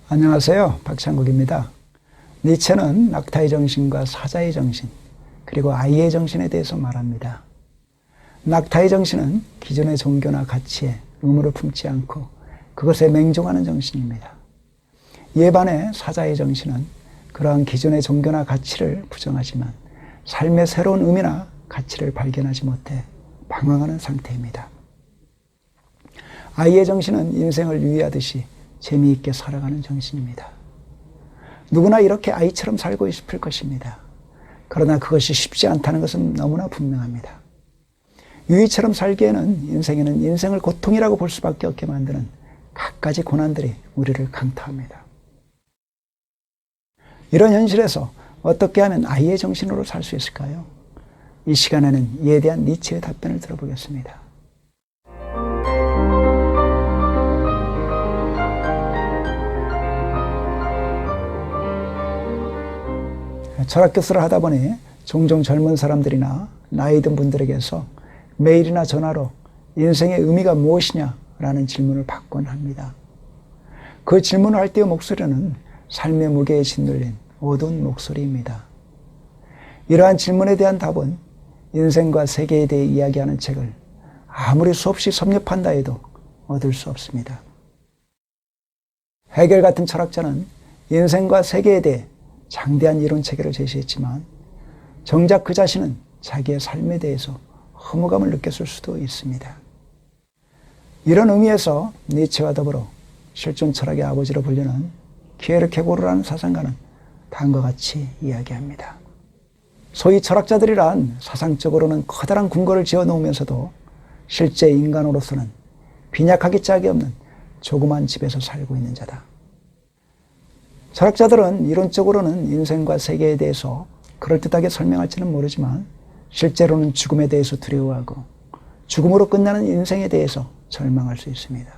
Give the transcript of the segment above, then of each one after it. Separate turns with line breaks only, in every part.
안녕하세요. 박창국입니다. 니체는 낙타의 정신과 사자의 정신, 그리고 아이의 정신에 대해서 말합니다. 낙타의 정신은 기존의 종교나 가치에 의무를 품지 않고 그것에 맹종하는 정신입니다. 이에 반해 사자의 정신은 그러한 기존의 종교나 가치를 부정하지만 삶의 새로운 의미나 가치를 발견하지 못해 방황하는 상태입니다. 아이의 정신은 인생을 유의하듯이 재미있게 살아가는 정신입니다. 누구나 이렇게 아이처럼 살고 싶을 것입니다. 그러나 그것이 쉽지 않다는 것은 너무나 분명합니다. 유이처럼 살기에는 인생에는 인생을 고통이라고 볼 수밖에 없게 만드는 갖가지 고난들이 우리를 강타합니다. 이런 현실에서 어떻게 하면 아이의 정신으로 살 수 있을까요? 이 시간에는 이에 대한 니체의 답변을 들어보겠습니다. 철학교수를 하다 보니 종종 젊은 사람들이나 나이 든 분들에게서 메일이나 전화로 인생의 의미가 무엇이냐라는 질문을 받곤 합니다. 그 질문을 할 때의 목소리는 삶의 무게에 짓눌린 어두운 목소리입니다. 이러한 질문에 대한 답은 인생과 세계에 대해 이야기하는 책을 아무리 수없이 섭렵한다 해도 얻을 수 없습니다. 헤겔 같은 철학자는 인생과 세계에 대해 장대한 이론 체계를 제시했지만 정작 그 자신은 자기의 삶에 대해서 허무감을 느꼈을 수도 있습니다. 이런 의미에서 니체와 더불어 실존 철학의 아버지로 불리는 키에르케고르라는 사상가는 다음과 같이 이야기합니다. 소위 철학자들이란 사상적으로는 커다란 궁궐을 지어놓으면서도 실제 인간으로서는 빈약하기 짝이 없는 조그만 집에서 살고 있는 자다. 철학자들은 이론적으로는 인생과 세계에 대해서 그럴듯하게 설명할지는 모르지만 실제로는 죽음에 대해서 두려워하고 죽음으로 끝나는 인생에 대해서 절망할 수 있습니다.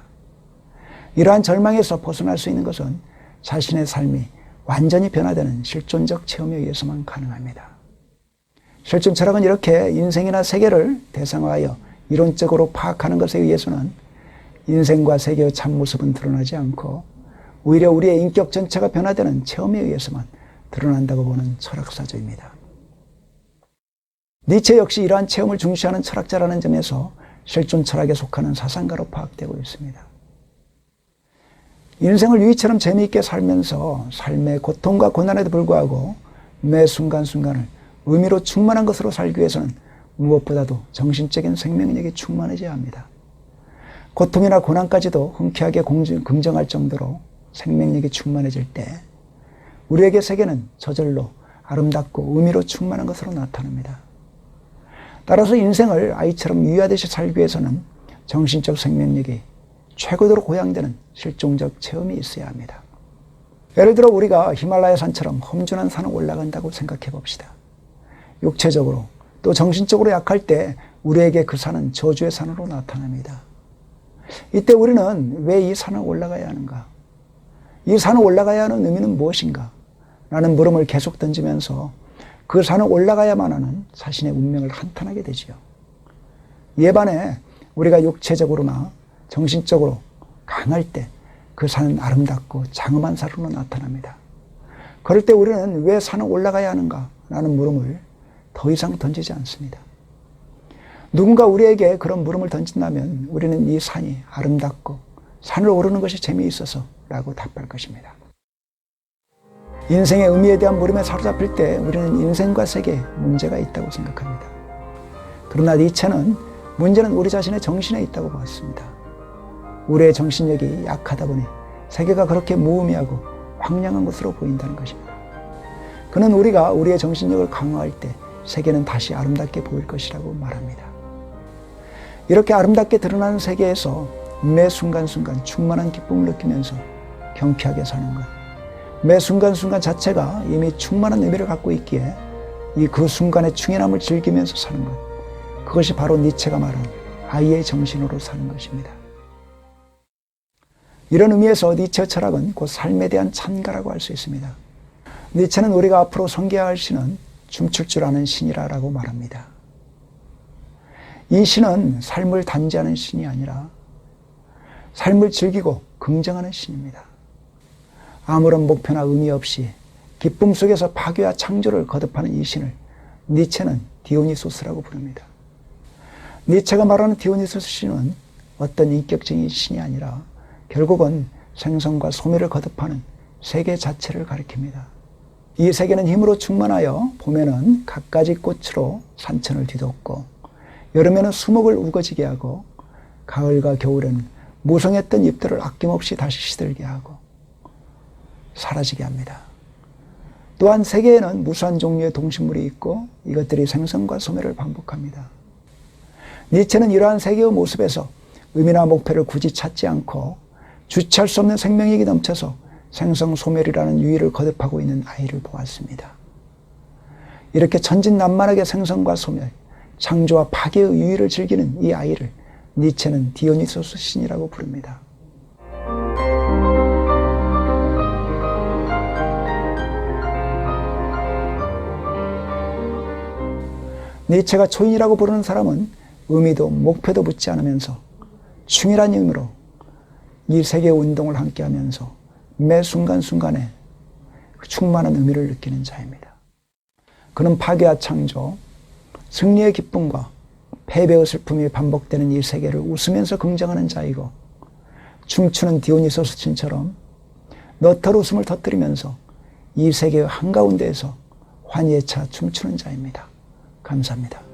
이러한 절망에서 벗어날 수 있는 것은 자신의 삶이 완전히 변화되는 실존적 체험에 의해서만 가능합니다. 실존 철학은 이렇게 인생이나 세계를 대상화하여 이론적으로 파악하는 것에 의해서는 인생과 세계의 참모습은 드러나지 않고 오히려 우리의 인격 전체가 변화되는 체험에 의해서만 드러난다고 보는 철학사조입니다. 니체 역시 이러한 체험을 중시하는 철학자라는 점에서 실존 철학에 속하는 사상가로 파악되고 있습니다. 인생을 유이처럼 재미있게 살면서 삶의 고통과 고난에도 불구하고 매 순간순간을 의미로 충만한 것으로 살기 위해서는 무엇보다도 정신적인 생명력이 충만해져야 합니다. 고통이나 고난까지도 흔쾌하게 긍정할 정도로 생명력이 충만해질 때 우리에게 세계는 저절로 아름답고 의미로 충만한 것으로 나타납니다. 따라서 인생을 아이처럼 유의하듯이 살기 위해서는 정신적 생명력이 최고도로 고양되는 실종적 체험이 있어야 합니다. 예를 들어 우리가 히말라야 산처럼 험준한 산을 올라간다고 생각해 봅시다. 육체적으로 또 정신적으로 약할 때 우리에게 그 산은 저주의 산으로 나타납니다. 이때 우리는 왜 이 산을 올라가야 하는가? 이 산을 올라가야 하는 의미는 무엇인가? 라는 물음을 계속 던지면서 그 산을 올라가야만 하는 자신의 운명을 한탄하게 되지요. 이에 반해 우리가 육체적으로나 정신적으로 강할 때 그 산은 아름답고 장엄한 산으로 나타납니다. 그럴 때 우리는 왜 산을 올라가야 하는가? 라는 물음을 더 이상 던지지 않습니다. 누군가 우리에게 그런 물음을 던진다면 우리는 이 산이 아름답고 산을 오르는 것이 재미있어서 라고 답할 것입니다. 인생의 의미에 대한 물음에 사로잡힐 때 우리는 인생과 세계에 문제가 있다고 생각합니다. 그러나 니체는 문제는 우리 자신의 정신에 있다고 보았습니다. 우리의 정신력이 약하다 보니 세계가 그렇게 무의미하고 황량한 것으로 보인다는 것입니다. 그는 우리가 우리의 정신력을 강화할 때 세계는 다시 아름답게 보일 것이라고 말합니다. 이렇게 아름답게 드러나는 세계에서 매 순간순간 충만한 기쁨을 느끼면서 경쾌하게 사는 것, 매 순간순간 자체가 이미 충만한 의미를 갖고 있기에 그 순간의 충연함을 즐기면서 사는 것, 그것이 바로 니체가 말한 아이의 정신으로 사는 것입니다. 이런 의미에서 니체의 철학은 곧 삶에 대한 찬가라고 할 수 있습니다. 니체는 우리가 앞으로 섬겨야 할 신은 춤출 줄 아는 신이라고 말합니다. 이 신은 삶을 단지하는 신이 아니라 삶을 즐기고 긍정하는 신입니다. 아무런 목표나 의미 없이 기쁨 속에서 파괴와 창조를 거듭하는 이 신을 니체는 디오니소스라고 부릅니다. 니체가 말하는 디오니소스 신은 어떤 인격적인 신이 아니라 결국은 생성과 소멸을 거듭하는 세계 자체를 가리킵니다. 이 세계는 힘으로 충만하여 봄에는 갖가지 꽃으로 산천을 뒤덮고 여름에는 수목을 우거지게 하고 가을과 겨울에는 무성했던 잎들을 아낌없이 다시 시들게 하고 사라지게 합니다. 또한 세계에는 무수한 종류의 동식물이 있고 이것들이 생성과 소멸을 반복합니다. 니체는 이러한 세계의 모습에서 의미나 목표를 굳이 찾지 않고 주체할 수 없는 생명력이 넘쳐서 생성소멸이라는 유의를 거듭하고 있는 아이를 보았습니다. 이렇게 천진난만하게 생성과 소멸, 창조와 파괴의 유의를 즐기는 이 아이를 니체는 디오니소스 신이라고 부릅니다. 니체가 초인이라고 부르는 사람은 의미도 목표도 묻지 않으면서 충실한 의미로 이 세계 운동을 함께하면서 매 순간순간에 충만한 의미를 느끼는 자입니다. 그는 파괴와 창조, 승리의 기쁨과 패배의 슬픔이 반복되는 이 세계를 웃으면서 긍정하는 자이고 춤추는 디오니소스 신처럼 너털 웃음을 터뜨리면서 이 세계의 한가운데에서 환희에 차 춤추는 자입니다. 감사합니다.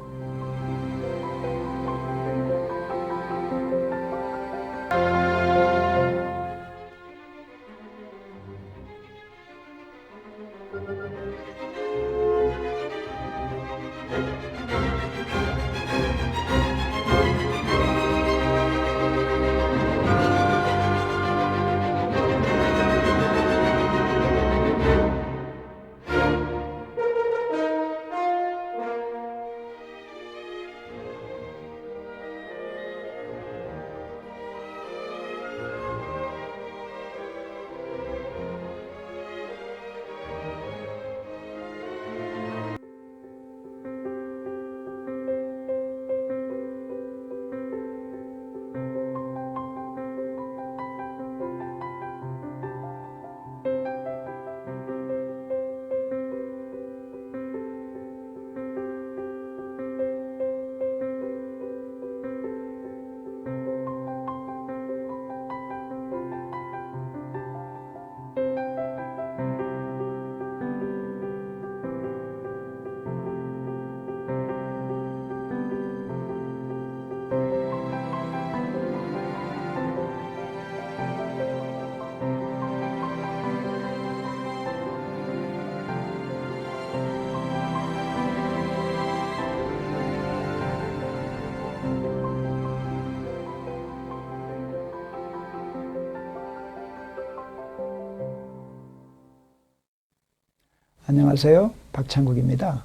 안녕하세요. 박창국입니다.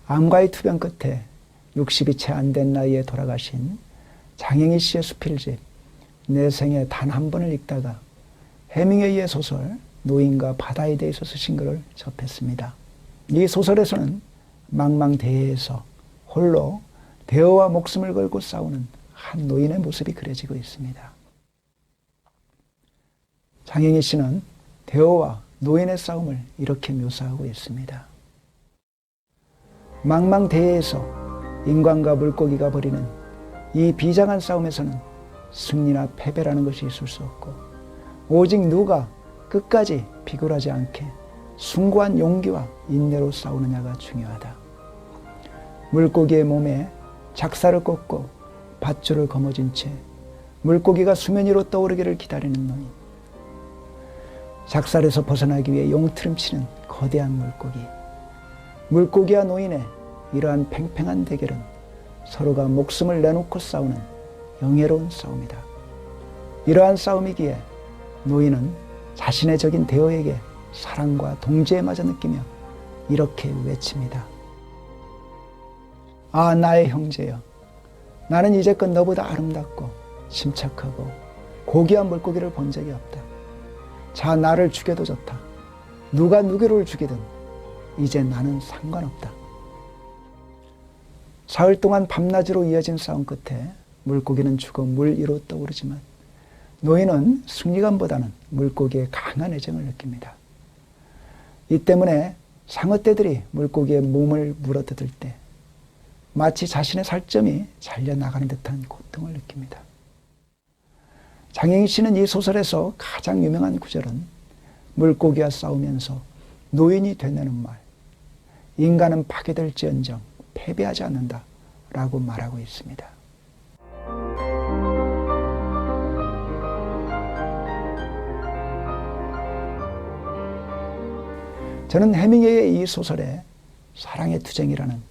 암과의 투병 끝에 60이 채 안 된 나이에 돌아가신 장영희 씨의 수필집 내 생에 단 한 번을 읽다가 해밍웨이의 소설 노인과 바다에 대해서 쓰신 글을 접했습니다. 이 소설에서는 망망대해에서 홀로 대어와 목숨을 걸고 싸우는 한 노인의 모습이 그려지고 있습니다. 장영희 씨는 대어와 노인의 싸움을 이렇게 묘사하고 있습니다. 망망대해에서 인간과 물고기가 벌이는 이 비장한 싸움에서는 승리나 패배라는 것이 있을 수 없고 오직 누가 끝까지 비굴하지 않게 숭고한 용기와 인내로 싸우느냐가 중요하다. 물고기의 몸에 작사를 꽂고 밧줄을 거머쥔 채 물고기가 수면 위로 떠오르기를 기다리는 노인. 작살에서 벗어나기 위해 용트름치는 거대한 물고기. 물고기와 노인의 이러한 팽팽한 대결은 서로가 목숨을 내놓고 싸우는 영예로운 싸움이다. 이러한 싸움이기에 노인은 자신의 적인 대어에게 사랑과 동지애마저 느끼며 이렇게 외칩니다. 아, 나의 형제여, 나는 이제껏 너보다 아름답고 침착하고 고귀한 물고기를 본 적이 없다. 자, 나를 죽여도 좋다. 누가 누구를 죽이든 이제 나는 상관없다. 사흘 동안 밤낮으로 이어진 싸움 끝에 물고기는 죽어 물 위로 떠오르지만 노인은 승리감보다는 물고기의 강한 애정을 느낍니다. 이 때문에 상어떼들이 물고기의 몸을 물어뜯을 때 마치 자신의 살점이 잘려나가는 듯한 고통을 느낍니다. 장영희 씨는 이 소설에서 가장 유명한 구절은 물고기와 싸우면서 노인이 되뇌는 말, 인간은 파괴될지언정 패배하지 않는다 라고 말하고 있습니다. 저는 해밍웨이의 이 소설에 사랑의 투쟁이라는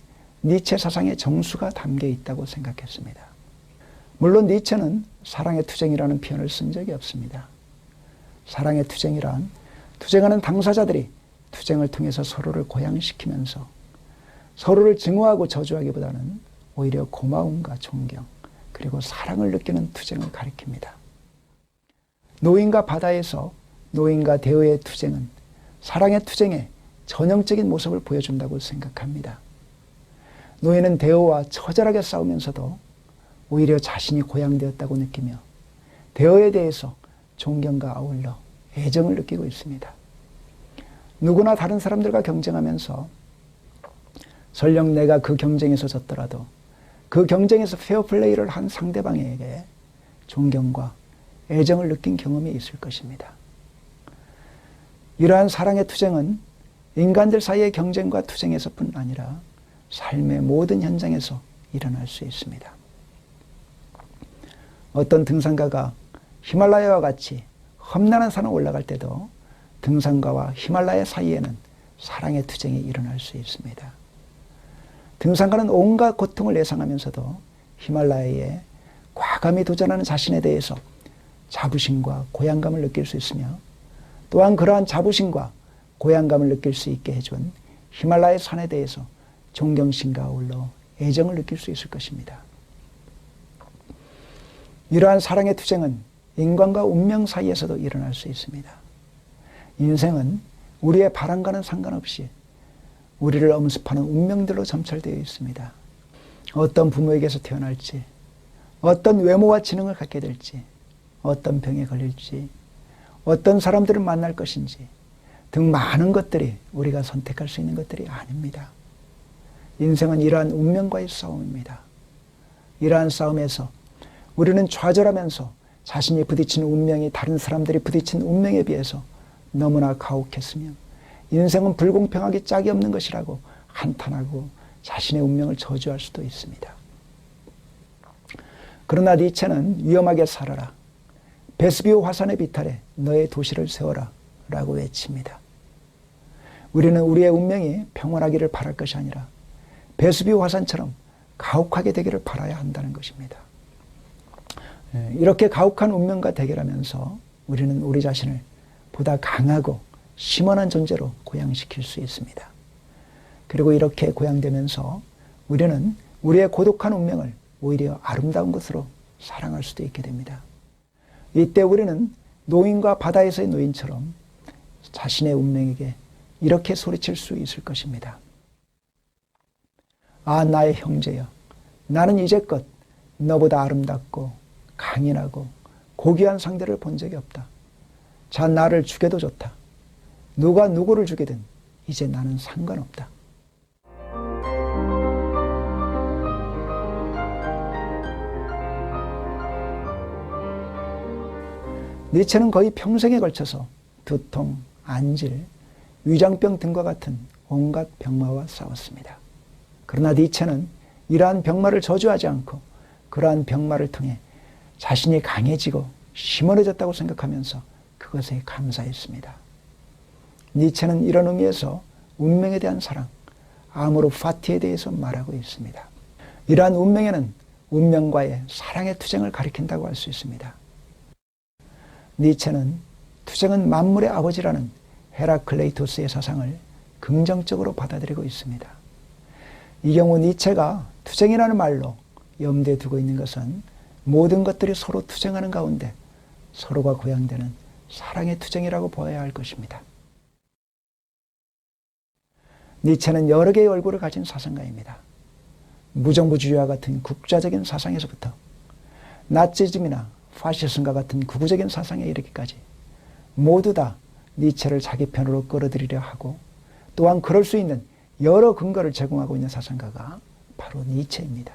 니체 사상의 정수가 담겨 있다고 생각했습니다. 물론 니체는 사랑의 투쟁이라는 표현을 쓴 적이 없습니다. 사랑의 투쟁이란 투쟁하는 당사자들이 투쟁을 통해서 서로를 고양시키면서 서로를 증오하고 저주하기보다는 오히려 고마움과 존경 그리고 사랑을 느끼는 투쟁을 가리킵니다. 노인과 바다에서 노인과 대어의 투쟁은 사랑의 투쟁의 전형적인 모습을 보여준다고 생각합니다. 노인은 대어와 처절하게 싸우면서도 오히려 자신이 고양되었다고 느끼며 대어에 대해서 존경과 아울러 애정을 느끼고 있습니다. 누구나 다른 사람들과 경쟁하면서 설령 내가 그 경쟁에서 졌더라도 그 경쟁에서 페어플레이를 한 상대방에게 존경과 애정을 느낀 경험이 있을 것입니다. 이러한 사랑의 투쟁은 인간들 사이의 경쟁과 투쟁에서뿐 아니라 삶의 모든 현장에서 일어날 수 있습니다. 어떤 등산가가 히말라야와 같이 험난한 산을 올라갈 때도 등산가와 히말라야 사이에는 사랑의 투쟁이 일어날 수 있습니다. 등산가는 온갖 고통을 예상하면서도 히말라야에 과감히 도전하는 자신에 대해서 자부심과 고향감을 느낄 수 있으며 또한 그러한 자부심과 고향감을 느낄 수 있게 해준 히말라야 산에 대해서 존경심과 아울러 애정을 느낄 수 있을 것입니다. 이러한 사랑의 투쟁은 인간과 운명 사이에서도 일어날 수 있습니다. 인생은 우리의 바람과는 상관없이 우리를 엄습하는 운명들로 점철되어 있습니다. 어떤 부모에게서 태어날지, 어떤 외모와 지능을 갖게 될지, 어떤 병에 걸릴지, 어떤 사람들을 만날 것인지 등 많은 것들이 우리가 선택할 수 있는 것들이 아닙니다. 인생은 이러한 운명과의 싸움입니다. 이러한 싸움에서 우리는 좌절하면서 자신이 부딪힌 운명이 다른 사람들이 부딪힌 운명에 비해서 너무나 가혹했으며 인생은 불공평하기 짝이 없는 것이라고 한탄하고 자신의 운명을 저주할 수도 있습니다. 그러나 니체는 위험하게 살아라. 베스비오 화산의 비탈에 너의 도시를 세워라 라고 외칩니다. 우리는 우리의 운명이 평온하기를 바랄 것이 아니라 베스비오 화산처럼 가혹하게 되기를 바라야 한다는 것입니다. 이렇게 가혹한 운명과 대결하면서 우리는 우리 자신을 보다 강하고 심원한 존재로 고양시킬 수 있습니다. 그리고 이렇게 고양되면서 우리는 우리의 고독한 운명을 오히려 아름다운 것으로 사랑할 수도 있게 됩니다. 이때 우리는 노인과 바다에서의 노인처럼 자신의 운명에게 이렇게 소리칠 수 있을 것입니다. 아, 나의 형제여, 나는 이제껏 너보다 아름답고 강인하고 고귀한 상대를 본 적이 없다. 자, 나를 죽여도 좋다. 누가 누구를 죽이든 이제 나는 상관없다. 니체는 거의 평생에 걸쳐서 두통, 안질, 위장병 등과 같은 온갖 병마와 싸웠습니다. 그러나 니체는 이러한 병마를 저주하지 않고 그러한 병마를 통해 자신이 강해지고 심원해졌다고 생각하면서 그것에 감사했습니다. 니체는 이런 의미에서 운명에 대한 사랑, 아모르 파티에 대해서 말하고 있습니다. 이러한 운명에는 운명과의 사랑의 투쟁을 가리킨다고 할 수 있습니다. 니체는 투쟁은 만물의 아버지라는 헤라클레이토스의 사상을 긍정적으로 받아들이고 있습니다. 이 경우 니체가 투쟁이라는 말로 염두에 두고 있는 것은 모든 것들이 서로 투쟁하는 가운데 서로가 고양되는 사랑의 투쟁이라고 보아야 할 것입니다. 니체는 여러 개의 얼굴을 가진 사상가입니다. 무정부주의와 같은 국자적인 사상에서부터 나치즘이나 파시즘과 같은 극우적인 사상에 이르기까지 모두 다 니체를 자기 편으로 끌어들이려 하고 또한 그럴 수 있는 여러 근거를 제공하고 있는 사상가가 바로 니체입니다.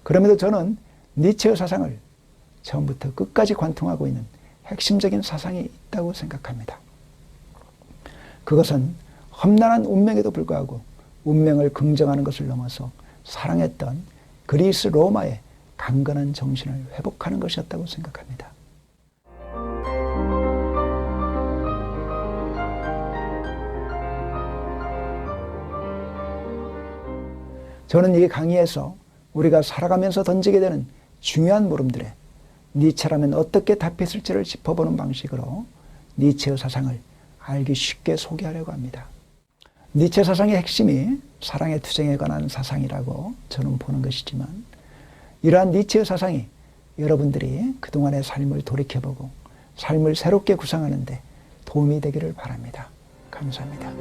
그럼에도 저는 니체의 사상을 처음부터 끝까지 관통하고 있는 핵심적인 사상이 있다고 생각합니다. 그것은 험난한 운명에도 불구하고 운명을 긍정하는 것을 넘어서 사랑했던 그리스 로마의 강건한 정신을 회복하는 것이었다고 생각합니다. 저는 이 강의에서 우리가 살아가면서 던지게 되는 중요한 물음들에 니체라면 어떻게 답했을지를 짚어보는 방식으로 니체의 사상을 알기 쉽게 소개하려고 합니다. 니체 사상의 핵심이 사랑의 투쟁에 관한 사상이라고 저는 보는 것이지만 이러한 니체의 사상이 여러분들이 그동안의 삶을 돌이켜보고 삶을 새롭게 구상하는 데 도움이 되기를 바랍니다. 감사합니다.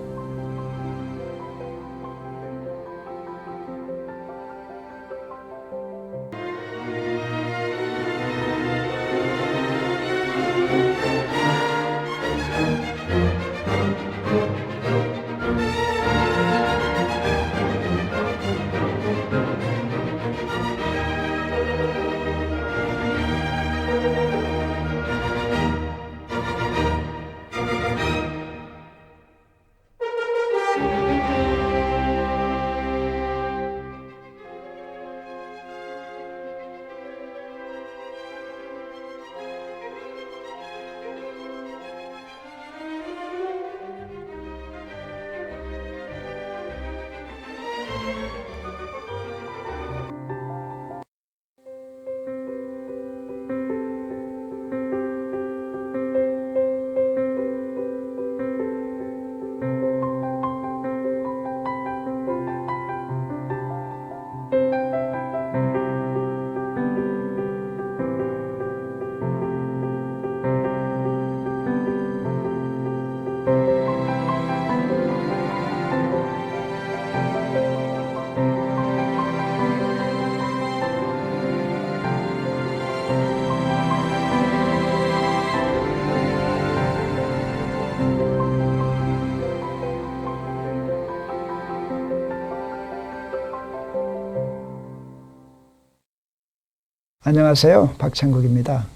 안녕하세요. 박창국입니다.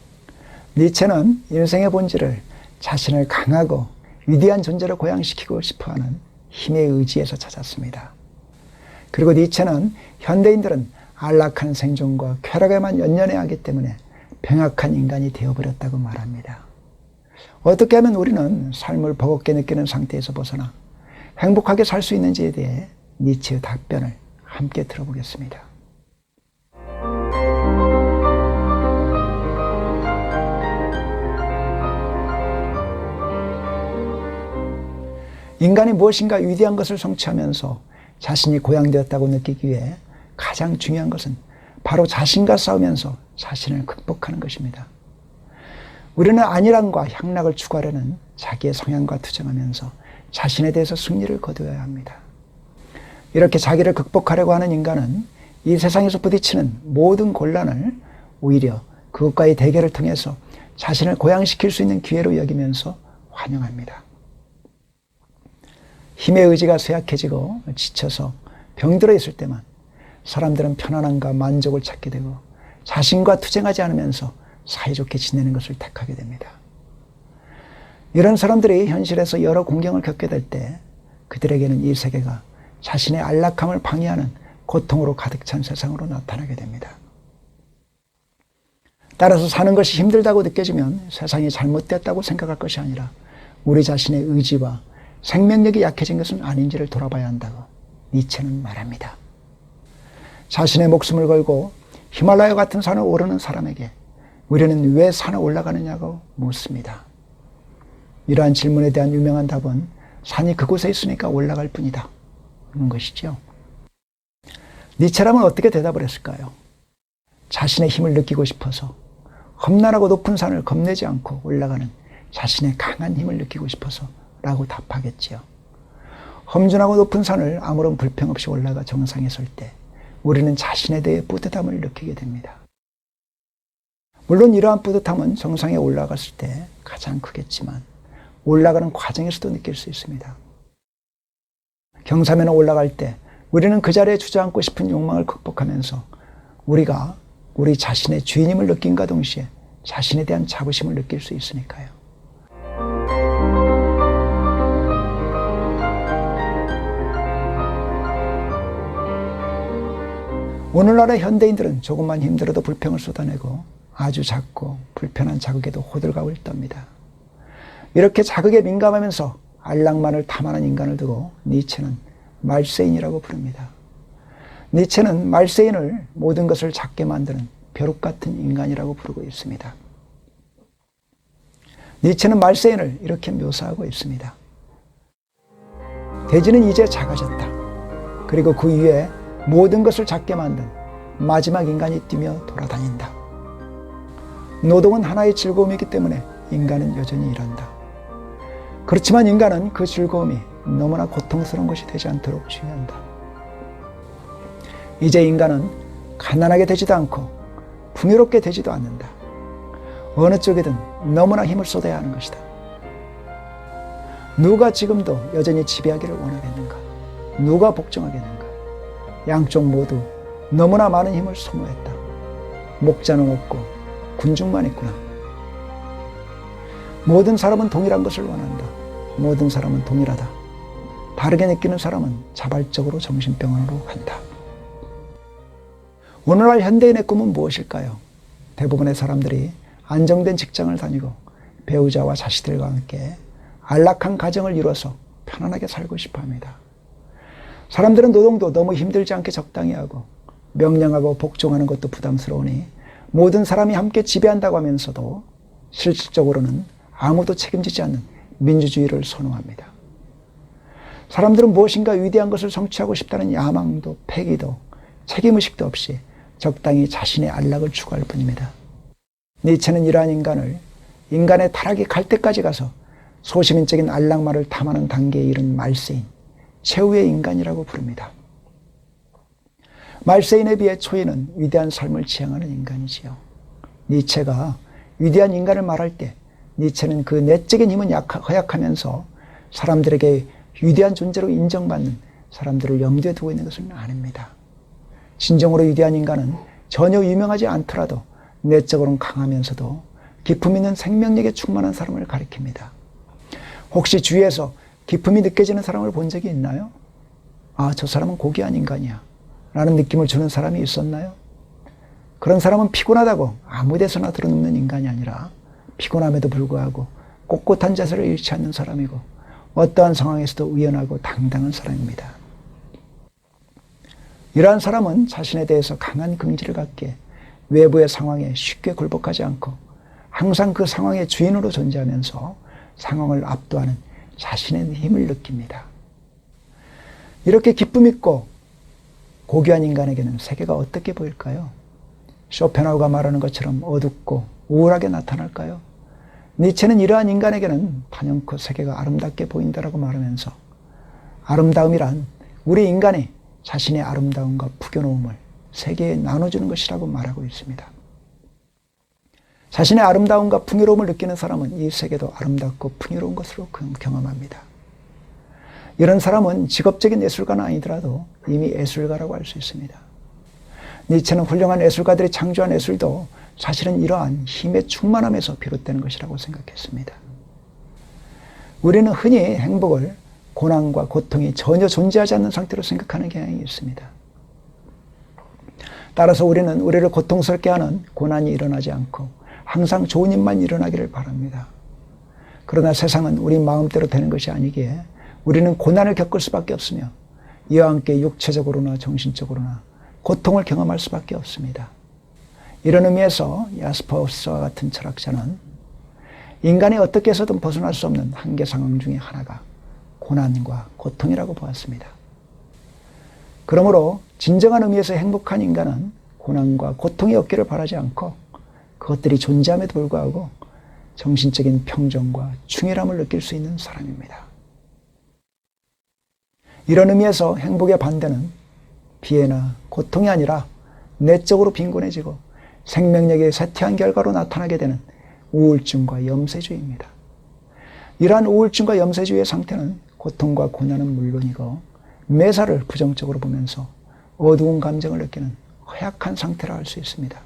니체는 인생의 본질을 자신을 강하고 위대한 존재로 고양시키고 싶어하는 힘의 의지에서 찾았습니다. 그리고 니체는 현대인들은 안락한 생존과 쾌락에만 연연해야 하기 때문에 병약한 인간이 되어버렸다고 말합니다. 어떻게 하면 우리는 삶을 버겁게 느끼는 상태에서 벗어나 행복하게 살 수 있는지에 대해 니체의 답변을 함께 들어보겠습니다. 인간이 무엇인가 위대한 것을 성취하면서 자신이 고양되었다고 느끼기 위해 가장 중요한 것은 바로 자신과 싸우면서 자신을 극복하는 것입니다. 우리는 안일함과 향락을 추구하려는 자기의 성향과 투쟁하면서 자신에 대해서 승리를 거두어야 합니다. 이렇게 자기를 극복하려고 하는 인간은 이 세상에서 부딪히는 모든 곤란을 오히려 그것과의 대결을 통해서 자신을 고양시킬 수 있는 기회로 여기면서 환영합니다. 힘의 의지가 쇠약해지고 지쳐서 병들어 있을 때만 사람들은 편안함과 만족을 찾게 되고 자신과 투쟁하지 않으면서 사이좋게 지내는 것을 택하게 됩니다. 이런 사람들이 현실에서 여러 공경을 겪게 될 때 그들에게는 이 세계가 자신의 안락함을 방해하는 고통으로 가득 찬 세상으로 나타나게 됩니다. 따라서 사는 것이 힘들다고 느껴지면 세상이 잘못됐다고 생각할 것이 아니라 우리 자신의 의지와 생명력이 약해진 것은 아닌지를 돌아봐야 한다고 니체는 말합니다. 자신의 목숨을 걸고 히말라야 같은 산을 오르는 사람에게 우리는 왜 산에 올라가느냐고 묻습니다. 이러한 질문에 대한 유명한 답은 산이 그곳에 있으니까 올라갈 뿐이다 하는 것이죠. 니체라면 어떻게 대답을 했을까요? 자신의 힘을 느끼고 싶어서 험난하고 높은 산을 겁내지 않고 올라가는 자신의 강한 힘을 느끼고 싶어서 라고 답하겠지요. 험준하고 높은 산을 아무런 불평 없이 올라가 정상에 설 때 우리는 자신에 대해 뿌듯함을 느끼게 됩니다. 물론 이러한 뿌듯함은 정상에 올라갔을 때 가장 크겠지만 올라가는 과정에서도 느낄 수 있습니다. 경사면에 올라갈 때 우리는 그 자리에 주저앉고 싶은 욕망을 극복하면서 우리가 우리 자신의 주인임을 느낀과 동시에 자신에 대한 자부심을 느낄 수 있으니까요. 오늘날의 현대인들은 조금만 힘들어도 불평을 쏟아내고 아주 작고 불편한 자극에도 호들갑을 떱니다. 이렇게 자극에 민감하면서 안락만을 탐하는 인간을 두고 니체는 말세인이라고 부릅니다. 니체는 말세인을 모든 것을 작게 만드는 벼룩 같은 인간이라고 부르고 있습니다. 니체는 말세인을 이렇게 묘사하고 있습니다. 대지는 이제 작아졌다. 그리고 그 위에 모든 것을 작게 만든 마지막 인간이 뛰며 돌아다닌다. 노동은 하나의 즐거움이기 때문에 인간은 여전히 일한다. 그렇지만 인간은 그 즐거움이 너무나 고통스러운 것이 되지 않도록 주의한다. 이제 인간은 가난하게 되지도 않고 풍요롭게 되지도 않는다. 어느 쪽이든 너무나 힘을 쏟아야 하는 것이다. 누가 지금도 여전히 지배하기를 원하겠는가? 누가 복종하겠는가? 양쪽 모두 너무나 많은 힘을 소모했다. 목자는 없고 군중만 있구나. 모든 사람은 동일한 것을 원한다. 모든 사람은 동일하다. 다르게 느끼는 사람은 자발적으로 정신병원으로 간다. 오늘날 현대인의 꿈은 무엇일까요? 대부분의 사람들이 안정된 직장을 다니고 배우자와 자식들과 함께 안락한 가정을 이뤄서 편안하게 살고 싶어 합니다. 사람들은 노동도 너무 힘들지 않게 적당히 하고 명령하고 복종하는 것도 부담스러우니 모든 사람이 함께 지배한다고 하면서도 실질적으로는 아무도 책임지지 않는 민주주의를 선호합니다. 사람들은 무엇인가 위대한 것을 성취하고 싶다는 야망도 패기도 책임의식도 없이 적당히 자신의 안락을 추구할 뿐입니다. 니체는 이러한 인간을 인간의 타락이 갈 때까지 가서 소시민적인 안락만을 탐하는 단계에 이른 말세인, 최후의 인간이라고 부릅니다. 말세인에 비해 초인은 위대한 삶을 지향하는 인간이지요. 니체가 위대한 인간을 말할 때 니체는 그 내적인 힘은 허약하면서 사람들에게 위대한 존재로 인정받는 사람들을 염두에 두고 있는 것은 아닙니다. 진정으로 위대한 인간은 전혀 유명하지 않더라도 내적으로는 강하면서도 기품 있는 생명력에 충만한 사람을 가리킵니다. 혹시 주위에서 기품이 느껴지는 사람을 본 적이 있나요? 아, 저 사람은 고귀한 인간이야 라는 느낌을 주는 사람이 있었나요? 그런 사람은 피곤하다고 아무 데서나 들어눕는 인간이 아니라 피곤함에도 불구하고 꼿꼿한 자세를 잃지 않는 사람이고 어떠한 상황에서도 의연하고 당당한 사람입니다. 이러한 사람은 자신에 대해서 강한 긍지를 갖기에 외부의 상황에 쉽게 굴복하지 않고 항상 그 상황의 주인으로 존재하면서 상황을 압도하는 자신의 힘을 느낍니다. 이렇게 기쁨 있고 고귀한 인간에게는 세계가 어떻게 보일까요? 쇼펜하우가 말하는 것처럼 어둡고 우울하게 나타날까요? 니체는 이러한 인간에게는 단연코 세계가 아름답게 보인다라고 말하면서 아름다움이란 우리 인간이 자신의 아름다움과 풍요로움을 세계에 나눠주는 것이라고 말하고 있습니다. 자신의 아름다움과 풍요로움을 느끼는 사람은 이 세계도 아름답고 풍요로운 것으로 경험합니다. 이런 사람은 직업적인 예술가는 아니더라도 이미 예술가라고 할 수 있습니다. 니체는 훌륭한 예술가들이 창조한 예술도 사실은 이러한 힘의 충만함에서 비롯되는 것이라고 생각했습니다. 우리는 흔히 행복을 고난과 고통이 전혀 존재하지 않는 상태로 생각하는 경향이 있습니다. 따라서 우리는 우리를 고통스럽게 하는 고난이 일어나지 않고 항상 좋은 일만 일어나기를 바랍니다. 그러나 세상은 우리 마음대로 되는 것이 아니기에 우리는 고난을 겪을 수밖에 없으며 이와 함께 육체적으로나 정신적으로나 고통을 경험할 수밖에 없습니다. 이런 의미에서 야스퍼스와 같은 철학자는 인간이 어떻게 해서든 벗어날 수 없는 한계 상황 중에 하나가 고난과 고통이라고 보았습니다. 그러므로 진정한 의미에서 행복한 인간은 고난과 고통이 없기를 바라지 않고 그것들이 존재함에도 불구하고 정신적인 평정과 충실함을 느낄 수 있는 사람입니다. 이런 의미에서 행복의 반대는 피해나 고통이 아니라 내적으로 빈곤해지고 생명력이 쇠퇴한 결과로 나타나게 되는 우울증과 염세주의입니다. 이러한 우울증과 염세주의의 상태는 고통과 고난은 물론이고 매사를 부정적으로 보면서 어두운 감정을 느끼는 허약한 상태라 할 수 있습니다.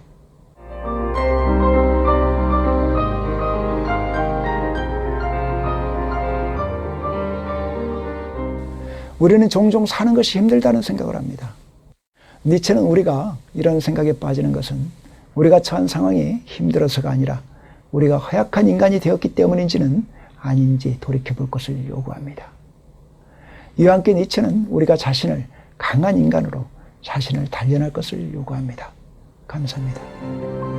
우리는 종종 사는 것이 힘들다는 생각을 합니다. 니체는 우리가 이런 생각에 빠지는 것은 우리가 처한 상황이 힘들어서가 아니라 우리가 허약한 인간이 되었기 때문인지는 아닌지 돌이켜볼 것을 요구합니다. 이와 함께 니체는 우리가 자신을 강한 인간으로 자신을 단련할 것을 요구합니다. 감사합니다.